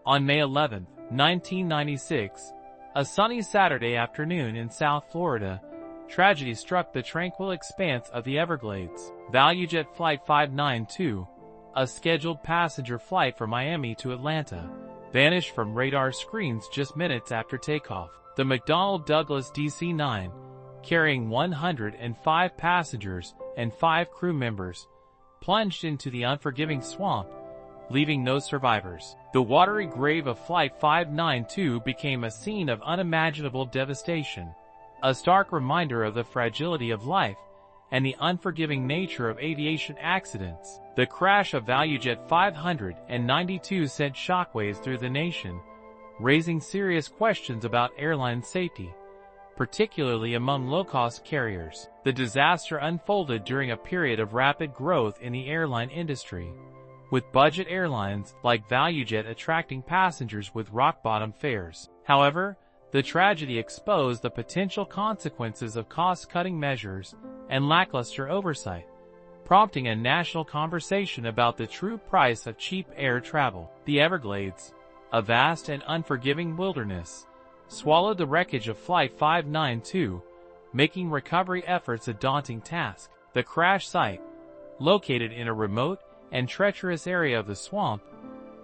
On May 11, 1996, a sunny Saturday afternoon in South Florida, tragedy struck the tranquil expanse of the Everglades. ValuJet Flight 592, a scheduled passenger flight from Miami to Atlanta, vanished from radar screens just minutes after takeoff. The McDonnell Douglas DC-9, carrying 105 passengers and 5 crew members, plunged into the unforgiving swamp, leaving no survivors. The watery grave of Flight 592 became a scene of unimaginable devastation, a stark reminder of the fragility of life and the unforgiving nature of aviation accidents. The crash of ValuJet 592 sent shockwaves through the nation, raising serious questions about airline safety, particularly among low-cost carriers. The disaster unfolded during a period of rapid growth in the airline industry, with budget airlines like ValuJet attracting passengers with rock-bottom fares. However, the tragedy exposed the potential consequences of cost-cutting measures and lackluster oversight, prompting a national conversation about the true price of cheap air travel. The Everglades, a vast and unforgiving wilderness, swallowed the wreckage of Flight 592, making recovery efforts a daunting task. The crash site, located in a remote and treacherous area of the swamp,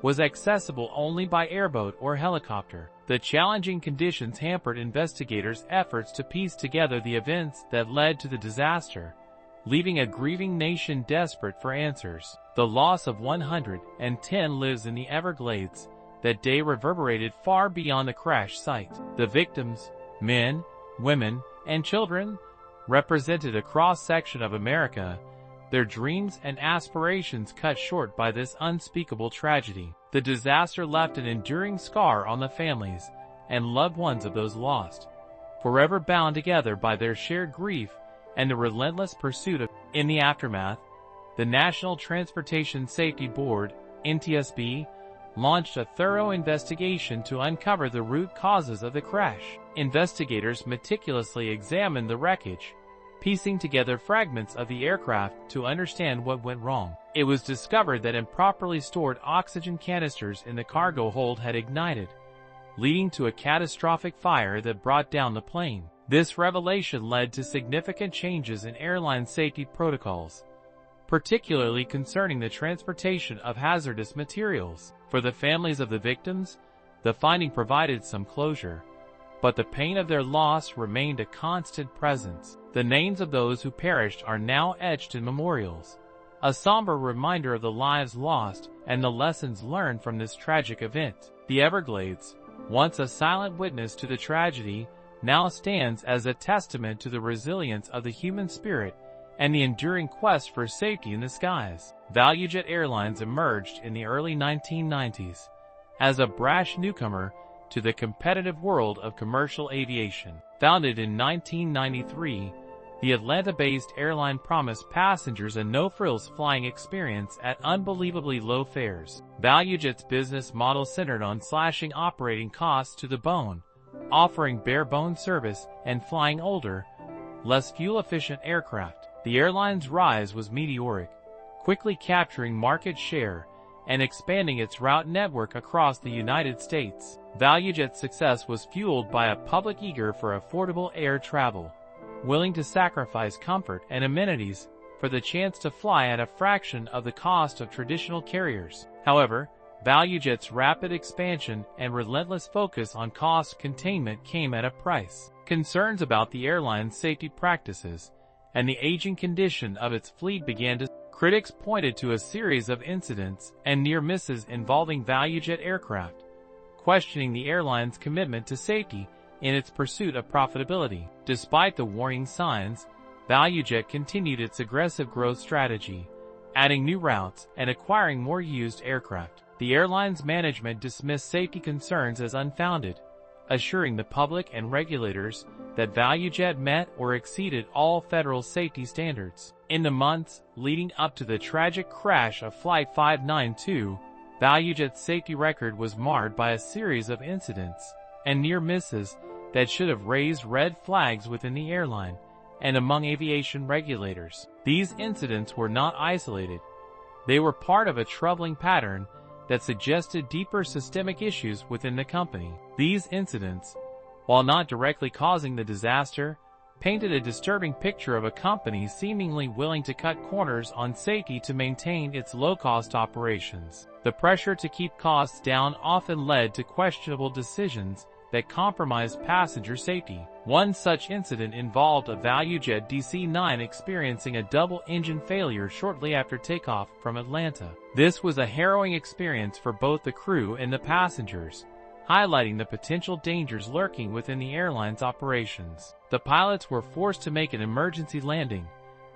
was accessible only by airboat or helicopter. The challenging conditions hampered investigators' efforts to piece together the events that led to the disaster, leaving a grieving nation desperate for answers. The loss of 110 lives in the Everglades that day reverberated far beyond the crash site. The victims, men, women, and children, represented a cross-section of America, their dreams and aspirations cut short by this unspeakable tragedy. The disaster left an enduring scar on the families and loved ones of those lost, forever bound together by their shared grief and the relentless pursuit of. In the aftermath, the National Transportation Safety Board, NTSB, launched a thorough investigation to uncover the root causes of the crash. Investigators meticulously examined the wreckage, piecing together fragments of the aircraft to understand what went wrong. It was discovered that improperly stored oxygen canisters in the cargo hold had ignited, leading to a catastrophic fire that brought down the plane. This revelation led to significant changes in airline safety protocols, particularly concerning the transportation of hazardous materials. For the families of the victims, the finding provided some closure, but the pain of their loss remained a constant presence. The names of those who perished are now etched in memorials, a somber reminder of the lives lost and the lessons learned from this tragic event. The Everglades, once a silent witness to the tragedy, now stands as a testament to the resilience of the human spirit and the enduring quest for safety in the skies. ValuJet Airlines emerged in the early 1990s as a brash newcomer to the competitive world of commercial aviation. Founded in 1993, the Atlanta-based airline promised passengers a no-frills flying experience at unbelievably low fares. ValuJet's business model centered on slashing operating costs to the bone, offering bare-bones service and flying older, less fuel-efficient aircraft. The airline's rise was meteoric, quickly capturing market share and expanding its route network across the United States. ValuJet's success was fueled by a public eager for affordable air travel, willing to sacrifice comfort and amenities for the chance to fly at a fraction of the cost of traditional carriers. However, ValuJet's rapid expansion and relentless focus on cost containment came at a price. Concerns about the airline's safety practices and the aging condition of its fleet began to. Critics pointed to a series of incidents and near misses involving ValuJet aircraft, questioning the airline's commitment to safety in its pursuit of profitability. Despite the warning signs, ValuJet continued its aggressive growth strategy, adding new routes and acquiring more used aircraft. The airline's management dismissed safety concerns as unfounded, assuring the public and regulators that ValuJet met or exceeded all federal safety standards. In the months leading up to the tragic crash of Flight 592, ValuJet's safety record was marred by a series of incidents and near misses that should have raised red flags within the airline and among aviation regulators. These incidents were not isolated. They were part of a troubling pattern that suggested deeper systemic issues within the company. These incidents, while not directly causing the disaster, painted a disturbing picture of a company seemingly willing to cut corners on safety to maintain its low-cost operations. The pressure to keep costs down often led to questionable decisions that compromised passenger safety. One such incident involved a ValuJet DC-9 experiencing a double-engine failure shortly after takeoff from Atlanta. This was a harrowing experience for both the crew and the passengers, highlighting the potential dangers lurking within the airline's operations. The pilots were forced to make an emergency landing,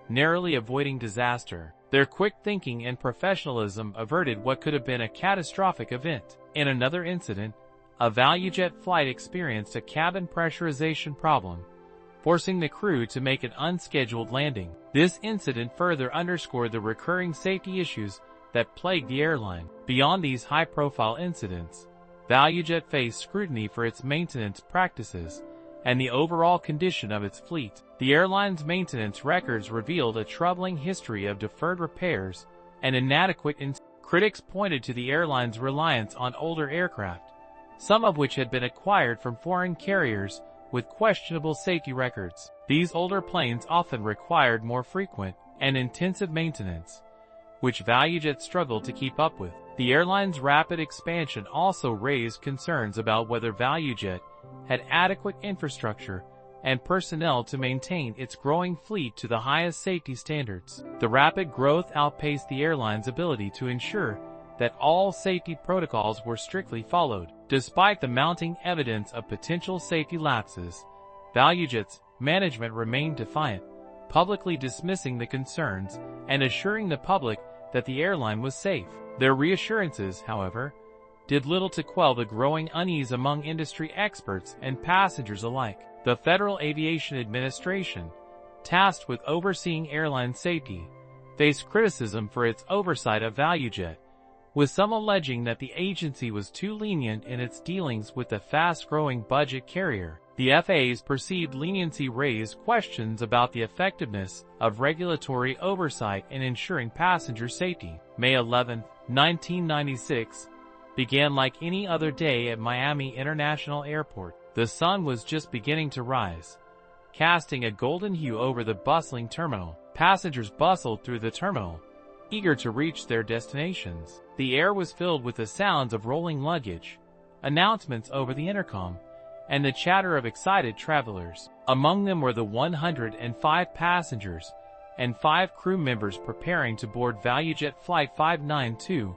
narrowly avoiding disaster. Their quick thinking and professionalism averted what could have been a catastrophic event. In another incident, a ValuJet flight experienced a cabin pressurization problem, forcing the crew to make an unscheduled landing. This incident further underscored the recurring safety issues that plagued the airline. Beyond these high-profile incidents, ValuJet faced scrutiny for its maintenance practices and the overall condition of its fleet. The airline's maintenance records revealed a troubling history of deferred repairs and inadequate Critics pointed to the airline's reliance on older aircraft, some of which had been acquired from foreign carriers with questionable safety records. These older planes often required more frequent and intensive maintenance, which ValuJet struggled to keep up with. The airline's rapid expansion also raised concerns about whether ValuJet had adequate infrastructure and personnel to maintain its growing fleet to the highest safety standards. The rapid growth outpaced the airline's ability to ensure that all safety protocols were strictly followed. Despite the mounting evidence of potential safety lapses, ValuJet's management remained defiant, publicly dismissing the concerns and assuring the public that the airline was safe. Their reassurances, however, did little to quell the growing unease among industry experts and passengers alike. The Federal Aviation Administration, tasked with overseeing airline safety, faced criticism for its oversight of ValuJet, with some alleging that the agency was too lenient in its dealings with the fast-growing budget carrier. The FAA's perceived leniency raised questions about the effectiveness of regulatory oversight in ensuring passenger safety. May 11, 1996, began like any other day at Miami International Airport. The sun was just beginning to rise, casting a golden hue over the bustling terminal. Passengers bustled through the terminal, eager to reach their destinations. The air was filled with the sounds of rolling luggage, announcements over the intercom, and the chatter of excited travelers. Among them were the 105 passengers and 5 crew members preparing to board ValuJet Flight 592,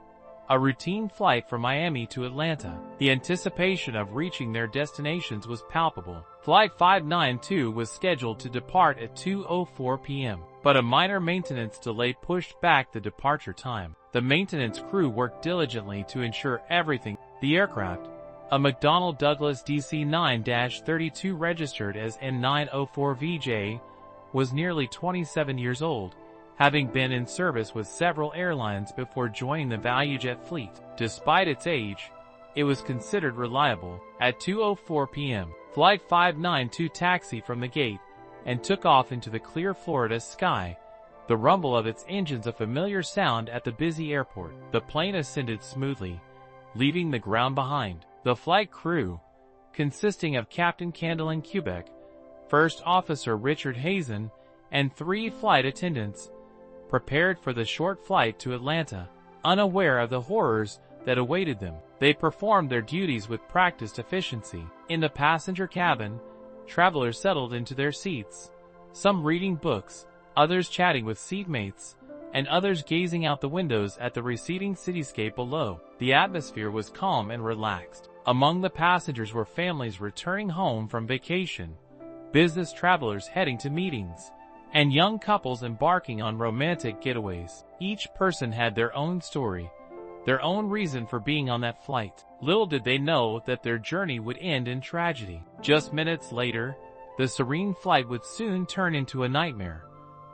a routine flight from Miami to Atlanta. The anticipation of reaching their destinations was palpable. Flight 592 was scheduled to depart at 2:04 p.m., but a minor maintenance delay pushed back the departure time. The maintenance crew worked diligently to ensure everything. The aircraft, a McDonnell Douglas DC-9-32 registered as N904VJ, was nearly 27 years old, having been in service with several airlines before joining the ValuJet fleet. Despite its age, it was considered reliable. At 2:04 p.m., Flight 592 taxied from the gate and took off into the clear Florida sky, the rumble of its engines a familiar sound at the busy airport. The plane ascended smoothly, leaving the ground behind. The flight crew, consisting of Captain Candlin Quebec, First Officer Richard Hazen, and 3 flight attendants, prepared for the short flight to Atlanta, unaware of the horrors that awaited them. They performed their duties with practiced efficiency. In the passenger cabin, travelers settled into their seats, some reading books, others chatting with seatmates, and others gazing out the windows at the receding cityscape below. The atmosphere was calm and relaxed. Among the passengers were families returning home from vacation, business travelers heading to meetings, and young couples embarking on romantic getaways. Each person had their own story, their own reason for being on that flight. Little did they know that their journey would end in tragedy. Just minutes later, the serene flight would soon turn into a nightmare,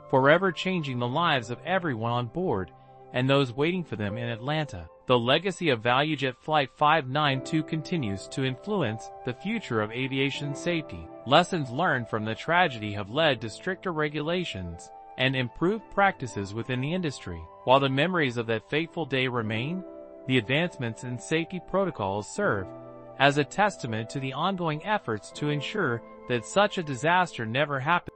forever changing the lives of everyone on board and those waiting for them in Atlanta. The legacy of ValuJet Flight 592 continues to influence the future of aviation safety. Lessons learned from the tragedy have led to stricter regulations and improved practices within the industry. While the memories of that fateful day remain, The advancements in safety protocols serve as a testament to the ongoing efforts to ensure that such a disaster never happens.